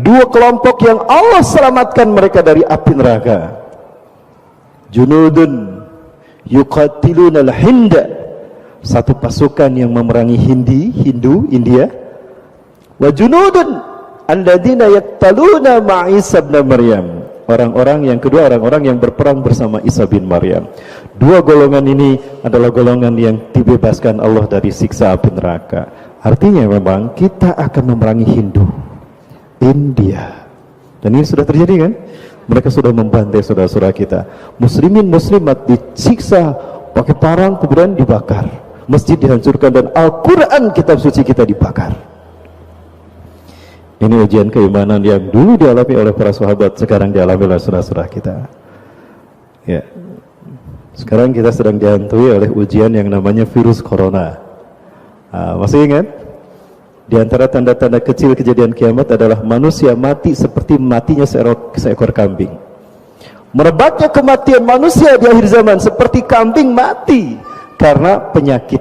dua kelompok yang Allah selamatkan mereka dari api neraka. Junudun yuqatiluna al-Hinda, satu pasukan yang memerangi Hindu, India. Wa junudun alladzina yaqtaluna ma'a Isa bin Maryam, orang-orang yang kedua, orang-orang yang berperang bersama Isa bin Maryam. Dua golongan ini adalah golongan yang dibebaskan Allah dari siksa api neraka. Artinya memang kita akan memerangi Hindu, India, dan ini sudah terjadi kan? Mereka sudah membantai saudara-saudara kita, muslimin muslimat, disiksa pakai parang, kemudian dibakar, masjid dihancurkan, dan Al-Quran, kitab suci kita, dibakar. Ini ujian keimanan yang dulu dialami oleh para sahabat, sekarang dialami oleh saudara-saudara kita. Ya, sekarang kita sedang dihantui oleh ujian yang namanya virus corona. Masih ingat? Di antara tanda-tanda kecil kejadian kiamat adalah manusia mati seperti matinya seekor kambing. Merebaknya kematian manusia di akhir zaman seperti kambing mati karena penyakit,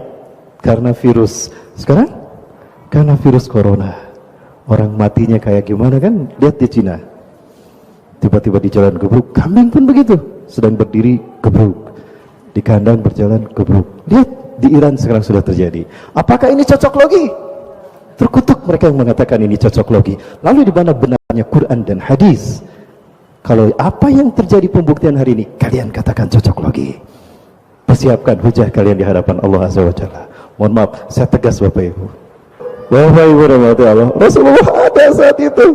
karena virus. Sekarang karena virus corona, orang matinya kayak gimana kan? Lihat di Cina, tiba-tiba di jalan gebruk, kambing pun begitu, sedang berdiri gebruk, di kandang berjalan gebruk. Lihat di Iran sekarang sudah terjadi. Apakah ini cocok logi? Terkutuk mereka yang mengatakan ini cocok logi. Lalu di mana benarnya Quran dan hadis? Kalau apa yang terjadi pembuktian hari ini, kalian katakan cocok logi. Persiapkan hujah kalian di hadapan Allah Azza wa Jalla. Mohon maaf, saya tegas Bapak Ibu. Bapak Ibu rahmati Allah, Rasulullah ada saat itu.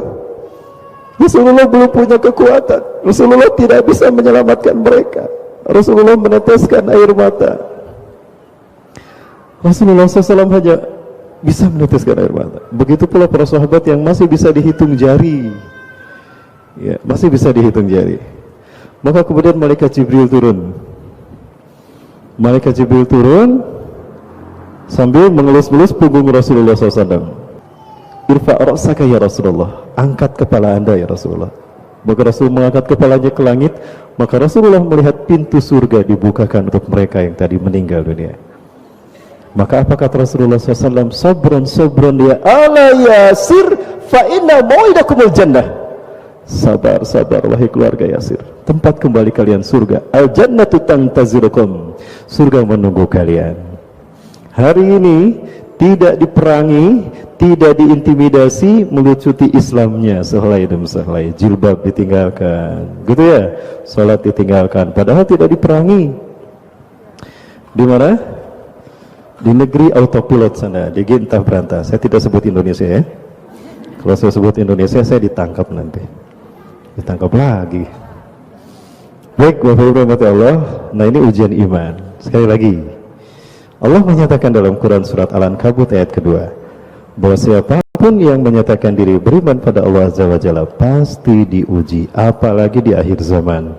Rasulullah belum punya kekuatan. Rasulullah tidak bisa menyelamatkan mereka. Rasulullah meneteskan air mata. Rasulullah SAW hanya bisa meneteskan air mata. Begitu pula para sahabat yang masih bisa dihitung jari, ya, masih bisa dihitung jari. Maka kemudian malaikat Jibril turun. Malaikat Jibril turun sambil mengelus-elus punggung Rasulullah SAW. Irfa' ra'saka ya Rasulullah, angkat kepala anda ya Rasulullah. Maka Rasul mengangkat kepalanya ke langit. Maka Rasulullah melihat pintu surga dibukakan untuk mereka yang tadi meninggal dunia. Maka apa kata Rasulullah SAW? Sabran ya ala Yasir, fa inna mau'idakumul jannah. Sabar wahai keluarga Yasir, tempat kembali kalian surga. Al jannatu tantazirukum, surga menunggu kalian. Hari ini tidak diperangi, tidak diintimidasi, melucuti Islamnya sehelai demi sehelai. Jilbab ditinggalkan, gitu ya, salat ditinggalkan, padahal tidak diperangi. Di mana? Di negeri autopilot sana, di Gintah Berantah. Saya tidak sebut Indonesia ya. Kalau saya sebut Indonesia, saya ditangkap nanti. Ditangkap lagi. Baik, Bapak Ibu rahmati Allah. Nah, ini ujian iman. Sekali lagi, Allah menyatakan dalam Quran surat Al-Ankabut ayat kedua, bahwa siapapun yang menyatakan diri beriman pada Allah Azza wa Jalla pasti diuji, apalagi di akhir zaman.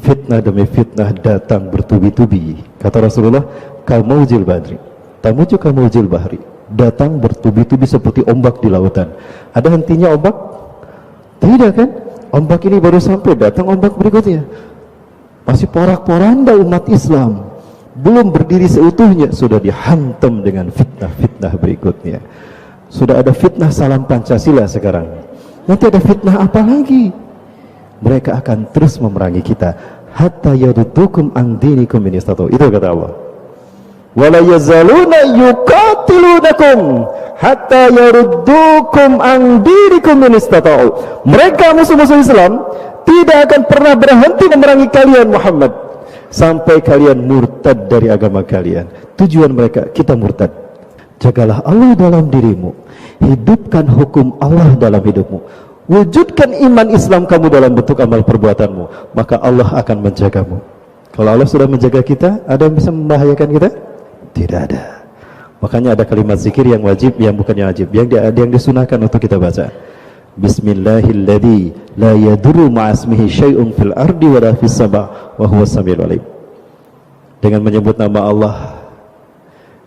Fitnah demi fitnah datang bertubi-tubi. Kata Rasulullah, kalmaujil badri, tamuju kalmaujil bahri, datang bertubi-tubi seperti ombak di lautan. Ada hentinya ombak? Tidak kan? Ombak ini baru sampai, datang ombak berikutnya. Masih porak-poranda umat Islam, belum berdiri seutuhnya, sudah dihantam dengan fitnah-fitnah berikutnya. Sudah ada fitnah salam Pancasila sekarang, nanti ada fitnah apa lagi? Mereka akan terus memerangi kita hatta yaruddukum an dinikum in istata'u. Itu kata Allah. Wala yazaluna yuqatilunakum hatta yaruddukum an dinikum in istata'u. Mereka musuh-musuh Islam tidak akan pernah berhenti memerangi kalian Muhammad sampai kalian murtad dari agama kalian. Tujuan mereka, kita murtad. Jagalah Allah dalam dirimu, hidupkan hukum Allah dalam hidupmu, wujudkan iman Islam kamu dalam bentuk amal perbuatanmu, maka Allah akan menjagamu. Kalau Allah sudah menjaga kita, ada yang bisa membahayakan kita? Tidak ada. Makanya ada kalimat zikir yang wajib, yang bukannya wajib, yang disunahkan untuk kita baca. Bismillahilladzi la yadurru ma'asmihi syai'un fil ardi wa la fis sama' wa huwas samiul alim. Dengan menyebut nama Allah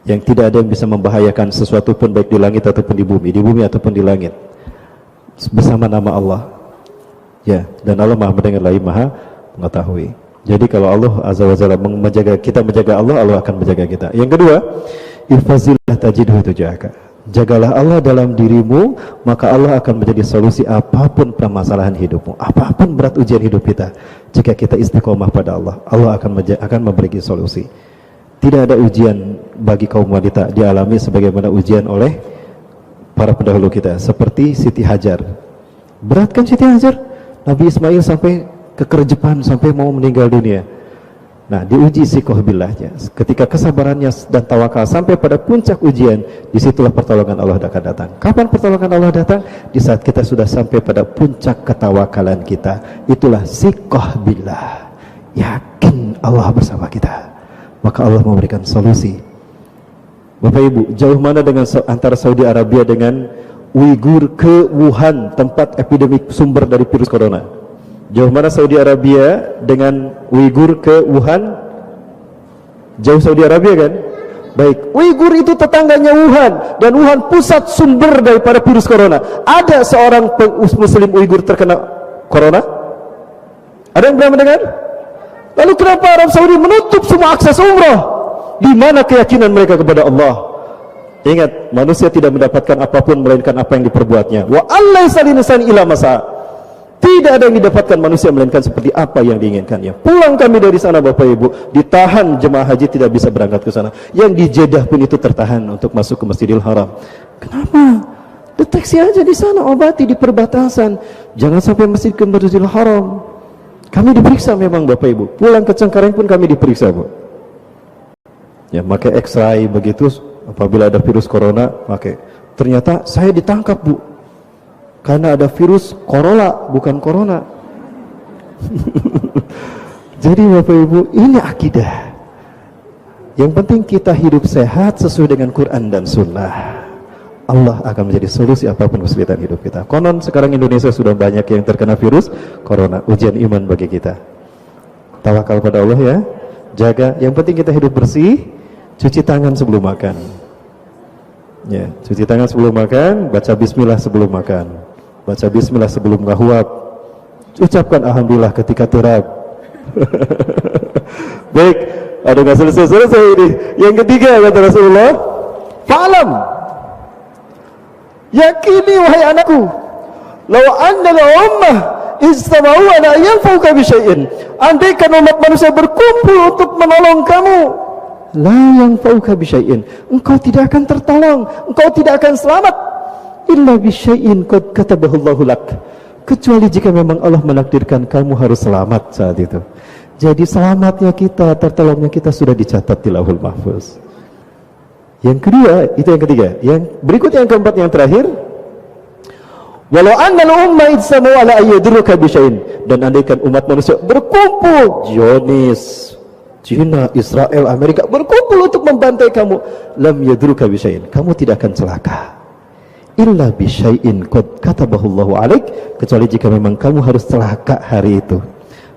yang tidak ada yang bisa membahayakan sesuatu pun, baik di langit ataupun di bumi ataupun di langit, bersama nama Allah. Ya, dan Allah Maha mendengar lagi Maha mengetahui. Jadi kalau Allah Azza wa Jalla menjaga kita, menjaga Allah, Allah akan menjaga kita. Yang kedua, ihfazillah tajidhu tujahaka. Jagalah Allah dalam dirimu, maka Allah akan menjadi solusi apapun permasalahan hidupmu, apapun berat ujian hidup kita. Jika kita istiqomah pada Allah, Allah akan memberikan solusi. Tidak ada ujian bagi kaum wanita dialami sebagaimana ujian oleh para pendahulu kita, seperti Siti Hajar. Berat kan Siti Hajar? Nabi Ismail sampai kekerjepan, sampai mau meninggal dunia. Nah, diuji sikoh billahnya. Ketika kesabarannya dan tawakal sampai pada puncak ujian, disitulah pertolongan Allah akan datang. Kapan pertolongan Allah datang? Di saat kita sudah sampai pada puncak ketawakalan kita. Itulah sikoh billah. Yakin Allah bersama kita, maka Allah memberikan solusi. Bapak Ibu, jauh mana dengan antara Saudi Arabia dengan Uighur ke Wuhan, tempat epidemik sumber dari virus corona? Jauh mana Saudi Arabia dengan Uighur ke Wuhan? Jauh Saudi Arabia kan? Baik, Uighur itu tetangganya Wuhan, dan Wuhan pusat sumber daripada virus corona. Ada seorang muslim Uighur terkena corona? Ada yang pernah mendengar? Lalu kenapa Arab Saudi menutup semua akses umrah? Di mana keyakinan mereka kepada Allah? Ingat, manusia tidak mendapatkan apapun melainkan apa yang diperbuatnya. Wa allaisa linsani illa masa. Tidak ada yang didapatkan manusia melainkan seperti apa yang diinginkannya. Pulang kami dari sana Bapak Ibu, ditahan jemaah haji tidak bisa berangkat ke sana. Yang di Jeddah pun itu tertahan untuk masuk ke Masjidil Haram. Kenapa? Deteksi aja di sana, obati di perbatasan. Jangan sampai masjid ke Masjidil Haram. Kami diperiksa memang Bapak Ibu. Pulang ke Cengkareng pun kami diperiksa, Bu. Ya, pakai X-ray begitu. Apabila ada virus corona, pakai. Ternyata saya ditangkap, Bu. Karena ada virus Corolla, bukan corona. Jadi Bapak Ibu, ini akidah. Yang penting kita hidup sehat sesuai dengan Quran dan Sunnah. Allah akan menjadi solusi apapun kesulitan hidup kita. Konon sekarang Indonesia sudah banyak yang terkena virus corona. Ujian iman bagi kita. Tawakal pada Allah ya. Jaga. Yang penting kita hidup bersih. Cuci tangan sebelum makan. Ya, cuci tangan sebelum makan. Baca Bismillah sebelum makan. Baca Bismillah sebelum ngahuap. Ucapkan Alhamdulillah ketika turab. Baik, ada nggak selesai ini. Yang ketiga kata Rasulullah, fa'lam, yakini wahai anakku, law anna al-ummah istama'u ala yanfa'uka bi syai'in. Andaikan umat manusia berkumpul untuk menolong kamu, la yanfa'uka bi syai'in, engkau tidak akan tertolong, engkau tidak akan selamat, illa bisyai'in qad katabahu Allahu lak, kecuali jika memang Allah menakdirkan kamu harus selamat saat itu. Jadi selamatnya kita, tertolongnya kita sudah dicatat di Lauhul Mahfuz. Yang kedua, itu yang ketiga. Yang berikut yang keempat, yang terakhir, walau annal umma ijtama'u ala ayyadurruka bisyai'in, dan andaikan umat manusia berkumpul, Zionis, Cina, Israel, Amerika berkumpul untuk membantai kamu, lam yadurruka bisyai'in, kamu tidak akan celaka. Illa bisyai'in qad katabahu Allahu alaik, kecuali jika memang kamu harus celaka hari itu.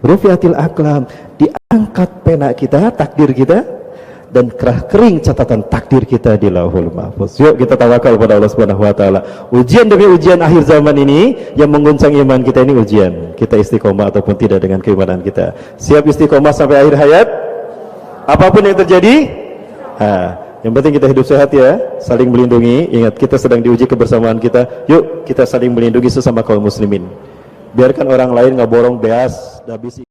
Rufiatil aqlam, diangkat pena kita, takdir kita, dan kerah kering catatan takdir kita di Lauhul Mahfuz. Yuk kita tawakal pada Allah Subhanahu wa taala. Ujian demi ujian akhir zaman ini yang mengguncang iman kita ini ujian. Kita istiqomah ataupun tidak dengan keimanan kita. Siap istiqomah sampai akhir hayat? Apapun yang terjadi? Yang penting kita hidup sehat ya, saling melindungi. Ingat, kita sedang diuji kebersamaan kita. Yuk kita saling melindungi sesama kaum muslimin. Biarkan orang lain nggak borong beas, habis